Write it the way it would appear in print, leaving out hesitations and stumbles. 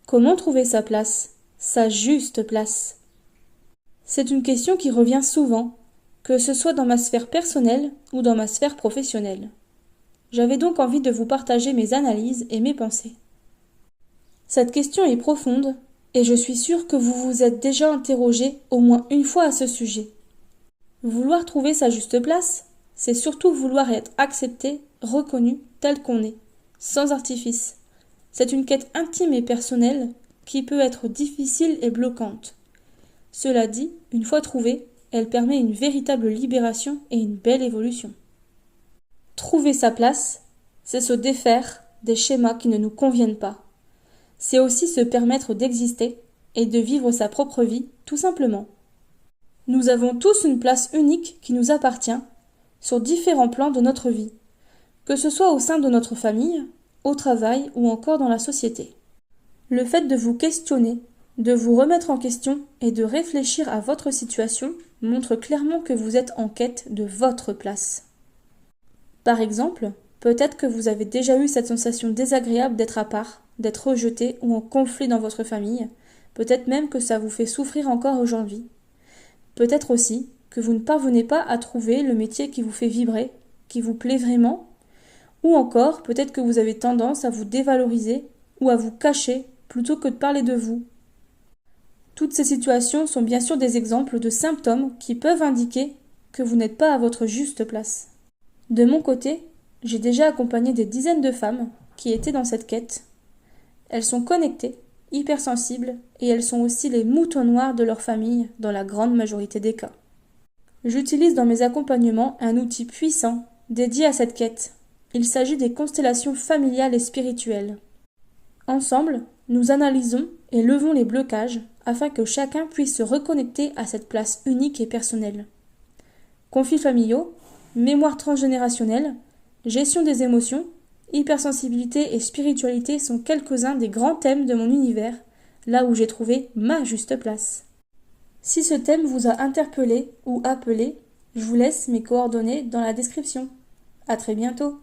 Comment trouver sa place, sa juste place? C'est une question qui revient souvent, que ce soit dans ma sphère personnelle ou dans ma sphère professionnelle. J'avais donc envie de vous partager mes analyses et mes pensées. Cette question est profonde et je suis sûre que vous vous êtes déjà interrogé au moins une fois à ce sujet. Vouloir trouver sa juste place, c'est surtout vouloir être accepté, reconnu tel qu'on est, sans artifice. C'est une quête intime et personnelle qui peut être difficile et bloquante. Cela dit, une fois trouvée, elle permet une véritable libération et une belle évolution. Trouver sa place, c'est se défaire des schémas qui ne nous conviennent pas. C'est aussi se permettre d'exister et de vivre sa propre vie, tout simplement. Nous avons tous une place unique qui nous appartient sur différents plans de notre vie, que ce soit au sein de notre famille, au travail ou encore dans la société. Le fait de vous questionner, de vous remettre en question et de réfléchir à votre situation montre clairement que vous êtes en quête de votre place. Par exemple, peut-être que vous avez déjà eu cette sensation désagréable d'être à part, d'être rejeté ou en conflit dans votre famille, peut-être même que ça vous fait souffrir encore aujourd'hui. Peut-être aussi que vous ne parvenez pas à trouver le métier qui vous fait vibrer, qui vous plaît vraiment, ou encore peut-être que vous avez tendance à vous dévaloriser ou à vous cacher plutôt que de parler de vous. Toutes ces situations sont bien sûr des exemples de symptômes qui peuvent indiquer que vous n'êtes pas à votre juste place. De mon côté, j'ai déjà accompagné des dizaines de femmes qui étaient dans cette quête. Elles sont connectées, hypersensibles, et elles sont aussi les moutons noirs de leur famille dans la grande majorité des cas. J'utilise dans mes accompagnements un outil puissant dédié à cette quête. Il s'agit des constellations familiales et spirituelles. Ensemble, nous analysons et levons les blocages afin que chacun puisse se reconnecter à cette place unique et personnelle. Conflits familiaux, mémoire transgénérationnelle, gestion des émotions, hypersensibilité et spiritualité sont quelques-uns des grands thèmes de mon univers, là où j'ai trouvé ma juste place. Si ce thème vous a interpellé ou appelé, je vous laisse mes coordonnées dans la description. À très bientôt.